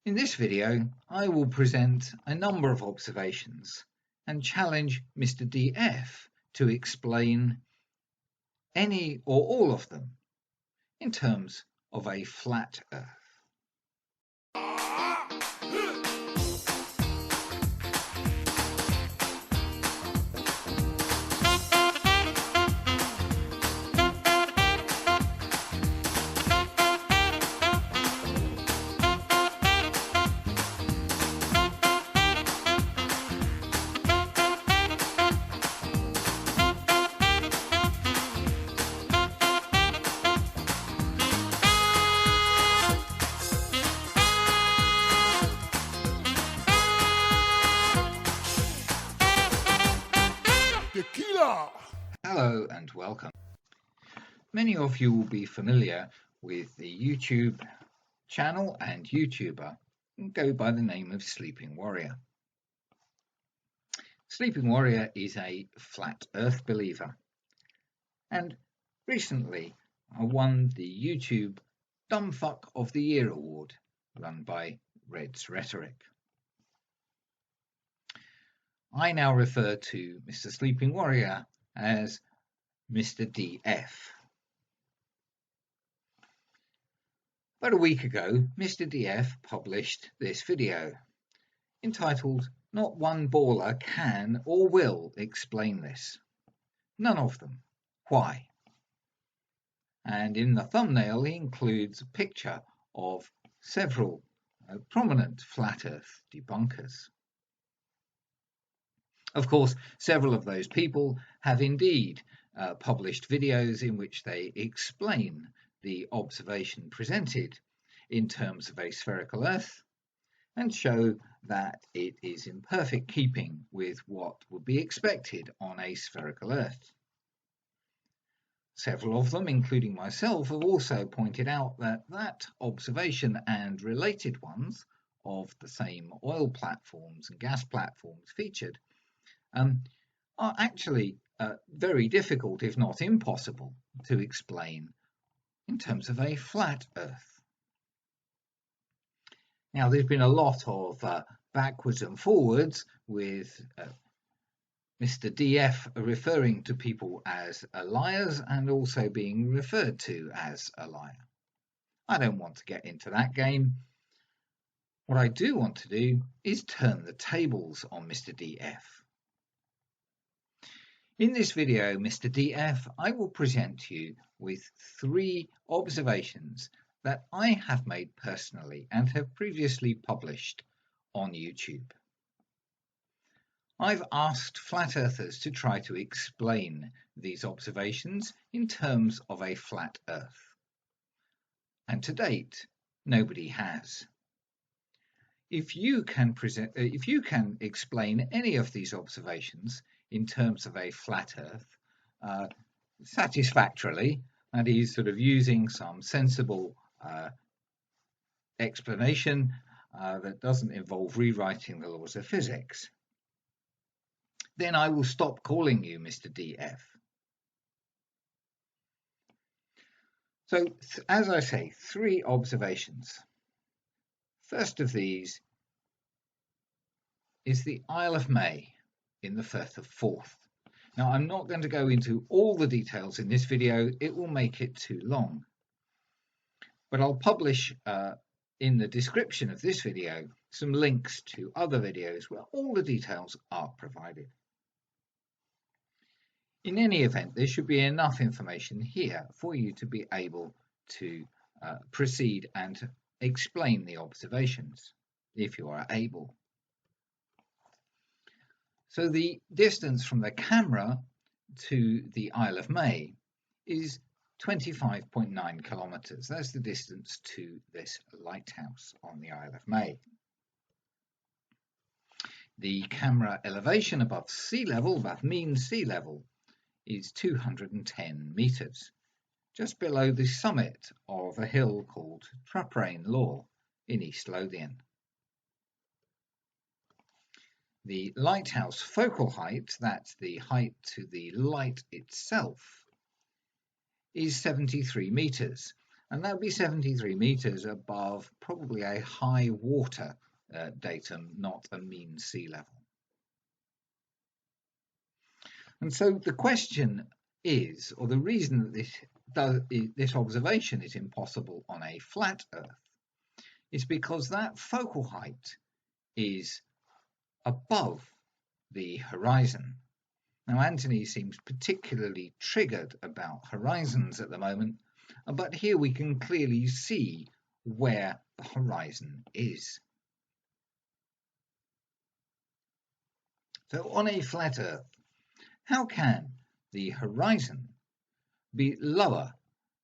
In this video, I will present a number of observations and challenge Mr. D F to explain any or all of them in terms of a flat Earth. Hello and welcome. Many of you will be familiar with the YouTube channel and YouTuber and go by the name of Sleeping Warrior. Sleeping Warrior is a flat Earth believer, and recently I won the YouTube Dumbfuck of the Year award run by Red's Rhetoric. I now refer to Mr. Sleeping Warrior as Mr. D F. About a week ago, Mr. D F published this video entitled "Not one baller can or will explain this. None of them. Why?" And in the thumbnail he includes a picture of several prominent flat Earth debunkers. Of course, several of those people have indeed published videos in which they explain the observation presented in terms of a spherical Earth and show that it is in perfect keeping with what would be expected on a spherical Earth. Several of them, including myself, have also pointed out that that observation and related ones of the same oil platforms and gas platforms featured are actually very difficult, if not impossible, to explain in terms of a flat Earth. Now, there's been a lot of backwards and forwards with Mr. DF referring to people as liars and also being referred to as a liar. I don't want to get into that game. What I do want to do is turn the tables on Mr. DF. In this video, Mr. DF, I will present you with 3 observations that I have made personally and have previously published on YouTube. I've asked flat earthers to try to explain these observations in terms of a flat Earth. And to date, nobody has. If you can explain any of these observations in terms of a flat Earth satisfactorily, and he's sort of using some sensible explanation that doesn't involve rewriting the laws of physics, then I will stop calling you Mr. DF. So, as I say, 3 observations. First of these is the Isle of May in the Firth of Forth. Now, I'm not going to go into all the details in this video, it will make it too long. But I'll publish in the description of this video some links to other videos where all the details are provided. In any event, there should be enough information here for you to be able to proceed and explain the observations, if you are able. So the distance from the camera to the Isle of May is 25.9 kilometers. That's the distance to this lighthouse on the Isle of May. The camera elevation above sea level, above mean sea level, is 210 meters, just below the summit of a hill called Traprain Law in East Lothian. The lighthouse focal height, that's the height to the light itself, is 73 meters, and that would be 73 meters above probably a high water datum, not a mean sea level. And so the question is, or the reason that this observation is impossible on a flat Earth, is because that focal height is above the horizon. Now, Anthony seems particularly triggered about horizons at the moment, but here we can clearly see where the horizon is. So on a flat Earth, how can the horizon be lower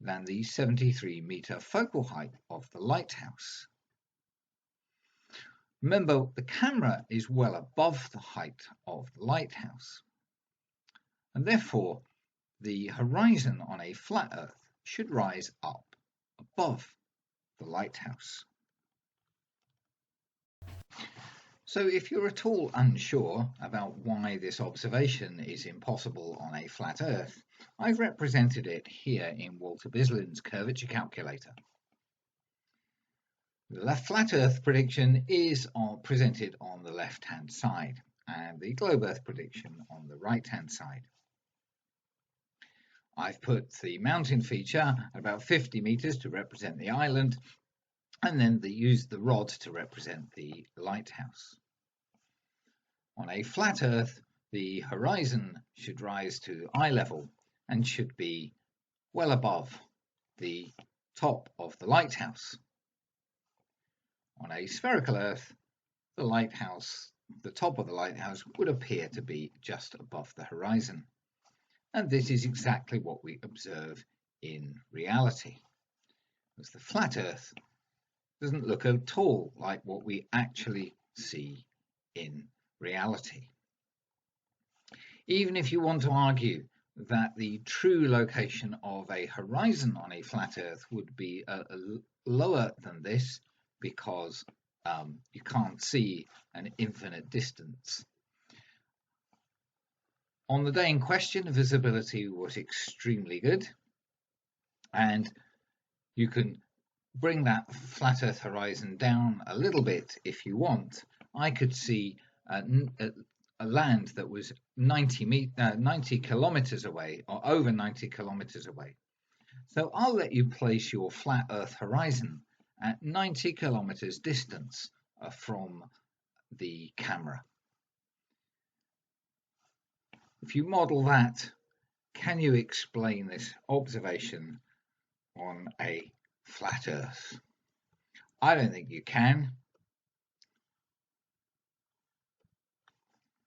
than the 73-meter focal height of the lighthouse? Remember, the camera is well above the height of the lighthouse, and therefore the horizon on a flat Earth should rise up above the lighthouse. So if you're at all unsure about why this observation is impossible on a flat Earth, I've represented it here in Walter Bislin's curvature calculator. The flat Earth prediction is presented on the left-hand side, and the globe Earth prediction on the right-hand side. I've put the mountain feature at about 50 meters to represent the island, and then used the rod to represent the lighthouse. On a flat Earth, the horizon should rise to eye level and should be well above the top of the lighthouse. On a spherical Earth, the top of the lighthouse would appear to be just above the horizon. And this is exactly what we observe in reality, as the flat Earth doesn't look at all like what we actually see in reality. Even if you want to argue that the true location of a horizon on a flat Earth would be lower than this, because you can't see an infinite distance. On the day in question, visibility was extremely good, and you can bring that flat Earth horizon down a little bit if you want. I could see a land that was 90 kilometers away, or over 90 kilometers away. So I'll let you place your flat Earth horizon at 90 kilometers distance from the camera. If you model that, can you explain this observation on a flat Earth? I don't think you can.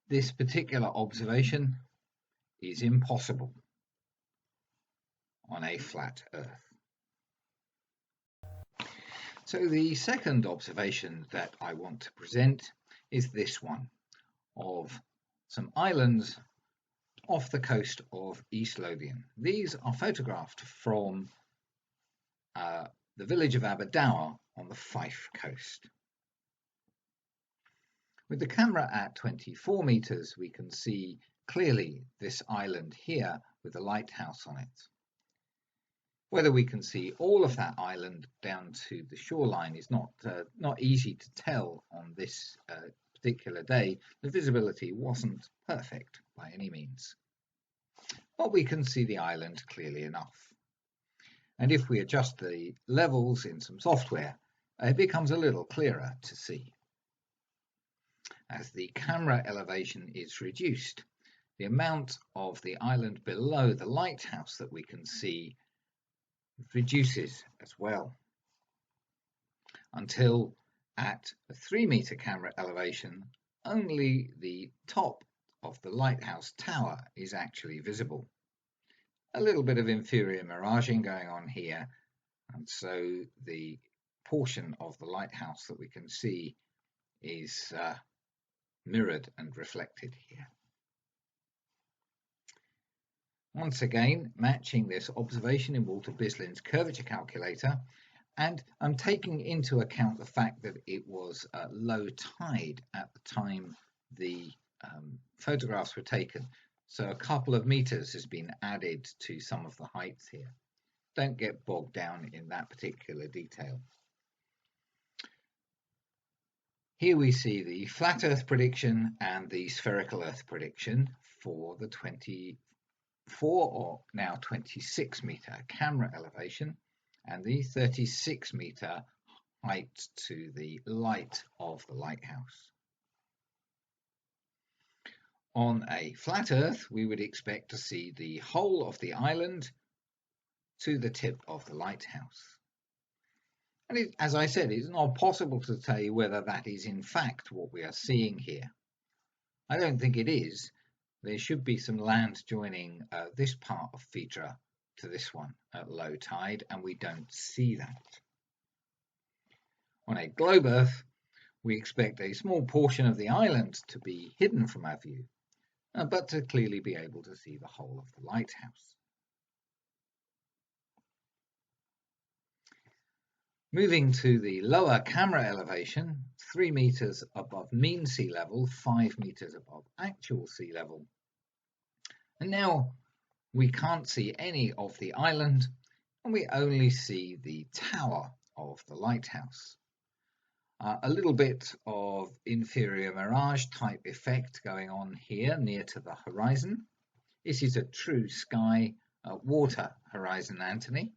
This particular observation is impossible on a flat Earth. So the second observation that I want to present is this one, of some islands off the coast of East Lothian. These are photographed from the village of Aberdour on the Fife coast. With the camera at 24 meters, we can see clearly this island here with a lighthouse on it. Whether we can see all of that island down to the shoreline is not easy to tell on this particular day. The visibility wasn't perfect by any means, but we can see the island clearly enough. And if we adjust the levels in some software, it becomes a little clearer to see. As the camera elevation is reduced, the amount of the island below the lighthouse that we can see reduces as well, until at a 3-meter camera elevation, only the top of the lighthouse tower is actually visible. A little bit of inferior miraging going on here, and so the portion of the lighthouse that we can see is mirrored and reflected here. Once again, matching this observation in Walter Bislin's curvature calculator, and I'm taking into account the fact that it was low tide at the time the photographs were taken. So a couple of meters has been added to some of the heights here. don't get bogged down in that particular detail. Here we see the flat Earth prediction and the spherical Earth prediction for the 24 or now 26 meter camera elevation and the 36 meter height to the light of the lighthouse. On a flat Earth, we would expect to see the whole of the island to the tip of the lighthouse. And as I said, it's not possible to say whether that is in fact what we are seeing here. I don't think it is. There should be some land joining this part of Phaedra to this one at low tide, and we don't see that. On a globe Earth, we expect a small portion of the island to be hidden from our view, but to clearly be able to see the whole of the lighthouse. Moving to the lower camera elevation, 3 meters above mean sea level, 5 meters above actual sea level. And now we can't see any of the island, and we only see the tower of the lighthouse. A little bit of inferior mirage type effect going on here near to the horizon. This is a true sky water horizon, Anthony,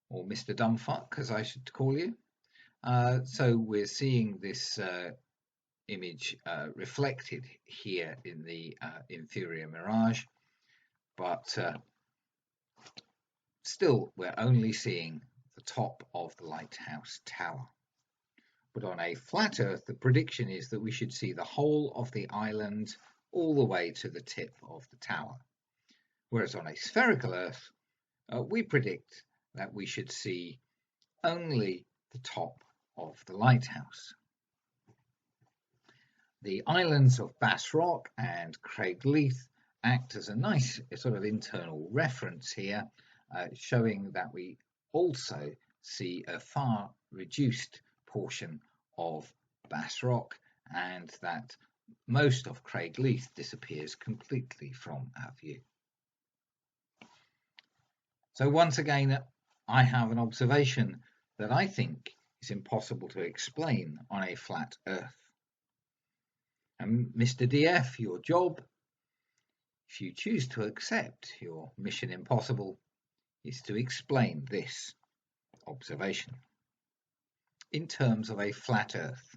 or Mr. Dumbfuck, as I should call you. So we're seeing this image reflected here in the inferior mirage, but still we're only seeing the top of the lighthouse tower. But on a flat Earth, the prediction is that we should see the whole of the island all the way to the tip of the tower. Whereas on a spherical Earth, we predict that we should see only the top of the lighthouse. The islands of Bass Rock and Craigleith act as a nice sort of internal reference here, showing that we also see a far reduced portion of Bass Rock and that most of Craigleith disappears completely from our view. So once again, I have an observation that I think is impossible to explain on a flat Earth. And Mr. D F, your job, if you choose to accept your mission impossible, is to explain this observation in terms of a flat Earth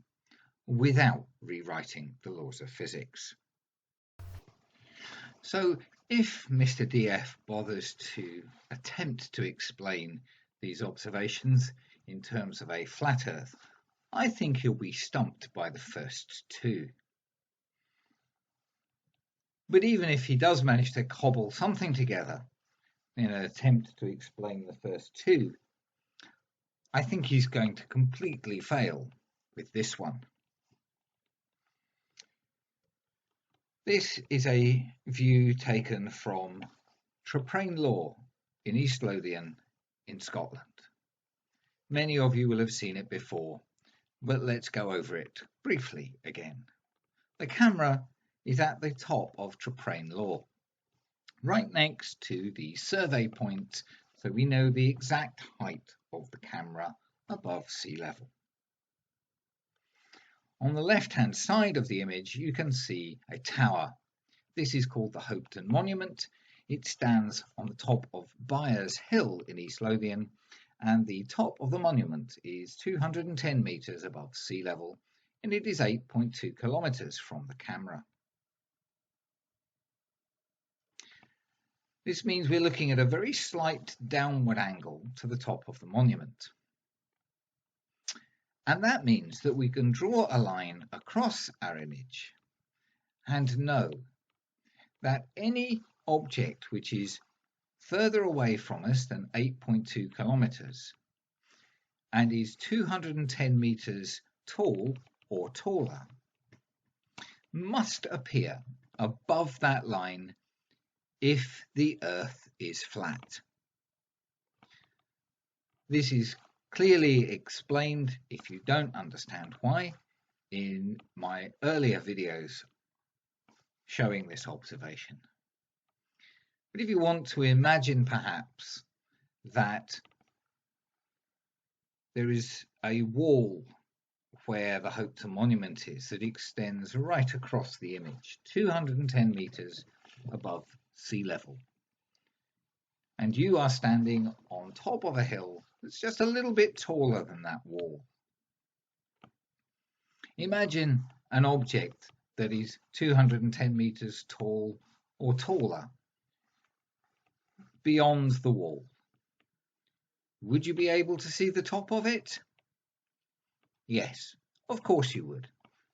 without rewriting the laws of physics. So if Mr. D F bothers to attempt to explain these observations in terms of a flat Earth, I think he'll be stumped by the first two. But even if he does manage to cobble something together in an attempt to explain the first two, I think he's going to completely fail with this one. This is a view taken from Traprain Law in East Lothian in Scotland. Many of you will have seen it before, but let's go over it briefly again. The camera is at the top of Traprain Law, right next to the survey point, so we know the exact height of the camera above sea level. On the left-hand side of the image, you can see a tower. This is called the Hopetoun Monument. It stands on the top of Byers Hill in East Lothian, and the top of the monument is 210 metres above sea level, and it is 8.2 kilometres from the camera. This means we're looking at a very slight downward angle to the top of the monument. And that means that we can draw a line across our image and know that any object which is further away from us than 8.2 kilometres and is 210 metres tall or taller must appear above that line if the Earth is flat. This is clearly explained, if you don't understand why, in my earlier videos showing this observation. But if you want to imagine perhaps that there is a wall where the Hope Monument is that extends right across the image, 210 meters above sea level. And you are standing on top of a hill that's just a little bit taller than that wall. Imagine an object that is 210 meters tall or taller beyond the wall. Would you be able to see the top of it? Yes, of course you would.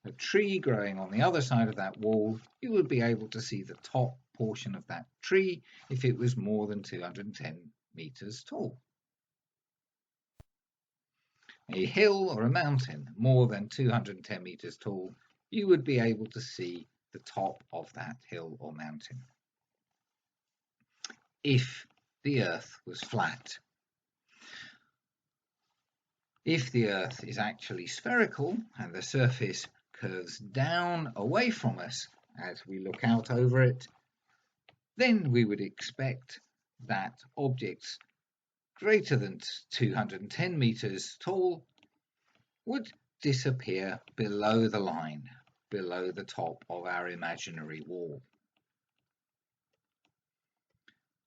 A tree growing on the other side of that wall, you would be able to see the top portion of that tree if it was more than 210 meters tall. A hill or a mountain more than 210 meters tall, you would be able to see the top of that hill or mountain. If the Earth was flat. If the Earth is actually spherical and the surface curves down away from us as we look out over it, then we would expect that objects greater than 210 meters tall would disappear below the line, below the top of our imaginary wall.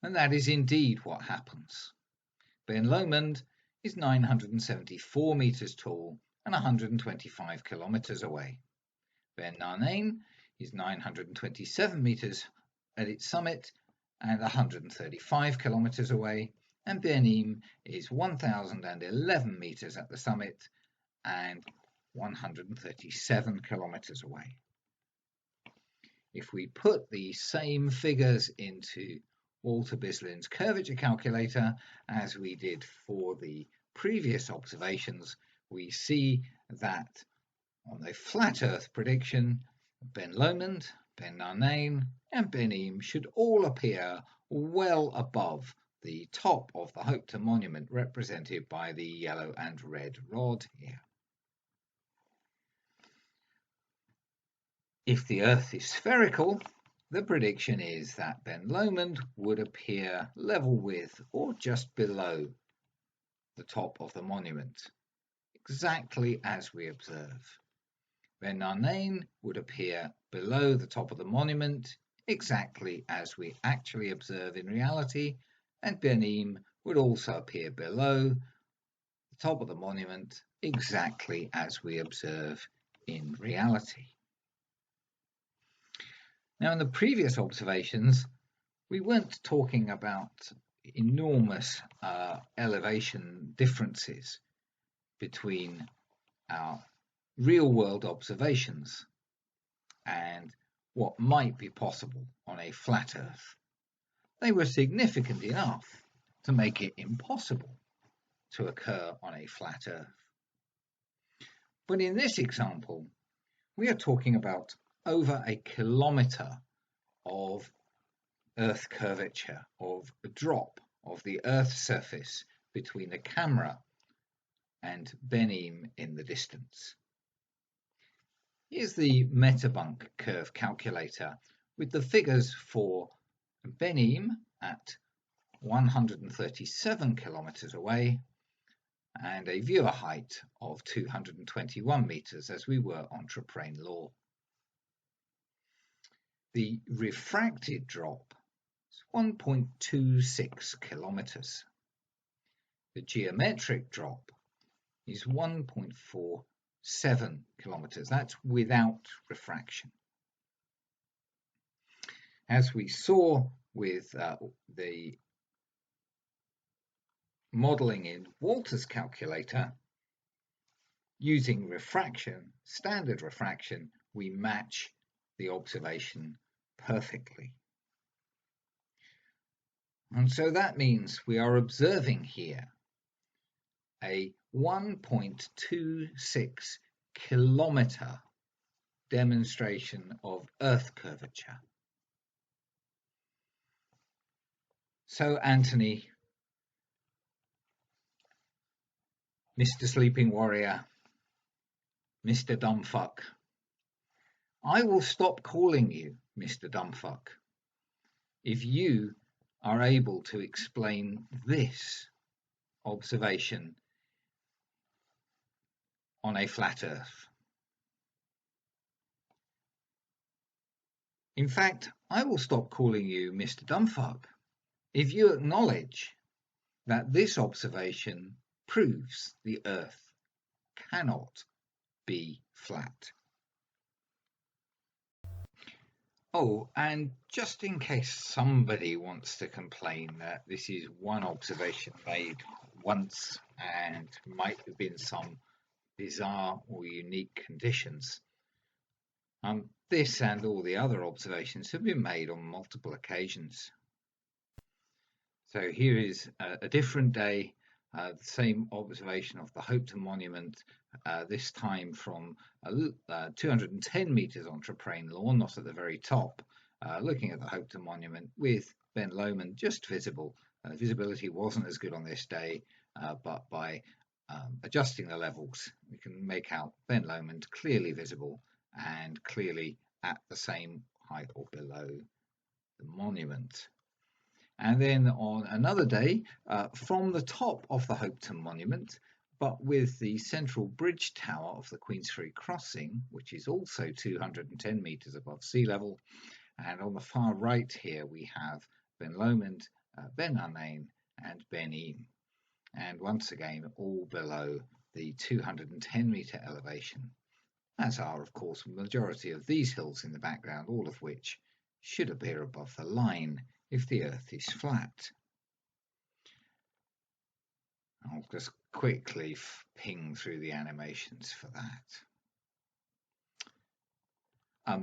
And that is indeed what happens. Ben Lomond is 974 meters tall and 125 kilometers away. Ben Narnain is 927 meters at its summit and 135 kilometers away, and Benim is 1011 meters at the summit and 137 kilometers away. If we put the same figures into Walter Bislin's curvature calculator as we did for the previous observations, we see that on the flat Earth prediction, Ben Lomond, Ben Narnain and Benim should all appear well above the top of the Hope Monument, represented by the yellow and red rod here. If the Earth is spherical, the prediction is that Ben Lomond would appear level with or just below the top of the monument, exactly as we observe. Ben Narnain would appear below the top of the monument, exactly as we actually observe in reality, and Benim would also appear below the top of the monument, exactly as we observe in reality. Now, in the previous observations, we weren't talking about enormous elevation differences between our real-world observations and what might be possible on a flat Earth. They were significant enough to make it impossible to occur on a flat Earth. But in this example, we are talking about over a kilometer of Earth curvature, of a drop of the Earth's surface between the camera and Benim in the distance. Here's the Metabunk curve calculator with the figures for Benim at 137 kilometers away and a viewer height of 221 meters as we were on Traprane Law. The refracted drop is 1.26 kilometers. The geometric drop is 1.47 kilometers. That's without refraction. As we saw with the modeling in Walter's calculator, using refraction, standard refraction, we match the observation perfectly. And so that means we are observing here a 1.26 kilometer demonstration of Earth curvature. So, Anthony, Mr. Sleeping Warrior, Mr. Dumbfuck, I will stop calling you Mr. Dumbfuck if you are able to explain this observation on a flat Earth. In fact, I will stop calling you Mr. Dumbfuck if you acknowledge that this observation proves the Earth cannot be flat. Oh, and just in case somebody wants to complain that this is one observation made once and might have been some bizarre or unique conditions, this and all the other observations have been made on multiple occasions. So here is a different day, the same observation of the Hopeton Monument, this time from 210 metres on Traprain Lawn, not at the very top, looking at the Hopeton Monument with Ben Lomond just visible. Visibility wasn't as good on this day, but by adjusting the levels, we can make out Ben Lomond clearly visible and clearly at the same height or below the monument. And then on another day, from the top of the Hopeton Monument, but with the central bridge tower of the Queensferry Crossing, which is also 210 metres above sea level, and on the far right here we have Ben Lomond, Ben Arnain and Ben Eam, and once again all below the 210 metre elevation, as are of course the majority of these hills in the background, all of which should appear above the line if the Earth is flat. I'll just quickly ping through the animations for that.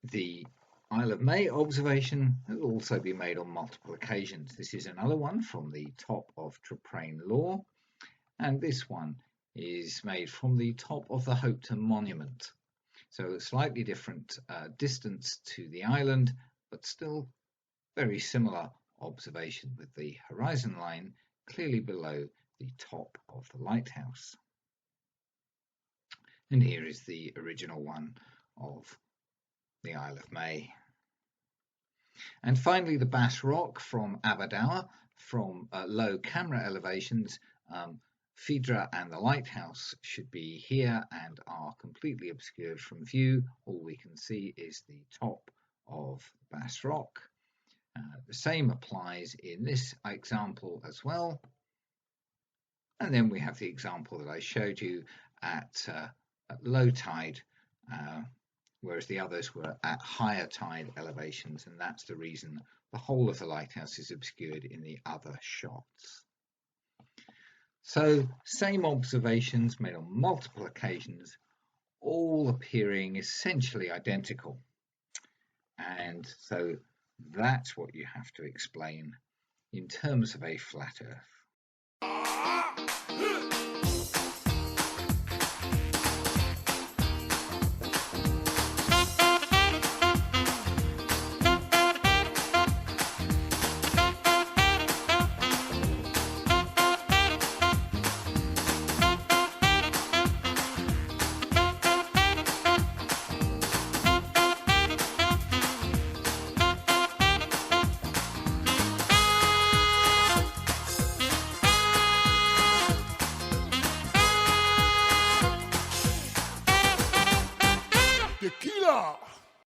The Isle of May observation has also been made on multiple occasions. This is another one from the top of Traprain Law, and this one is made from the top of the Hopeton Monument. So a slightly different distance to the island, but still very similar observation with the horizon line clearly below the top of the lighthouse. And here is the original one of the Isle of May. And finally the Bass Rock from Aberdour from low camera elevations. Phaedra and the lighthouse should be here and are completely obscured from view. All we can see is the top of Bass Rock. The same applies in this example as well. And then we have the example that I showed you at low tide, whereas the others were at higher tide elevations, and that's the reason the whole of the lighthouse is obscured in the other shots. So same observations made on multiple occasions, all appearing essentially identical. And so that's what you have to explain in terms of a flat Earth.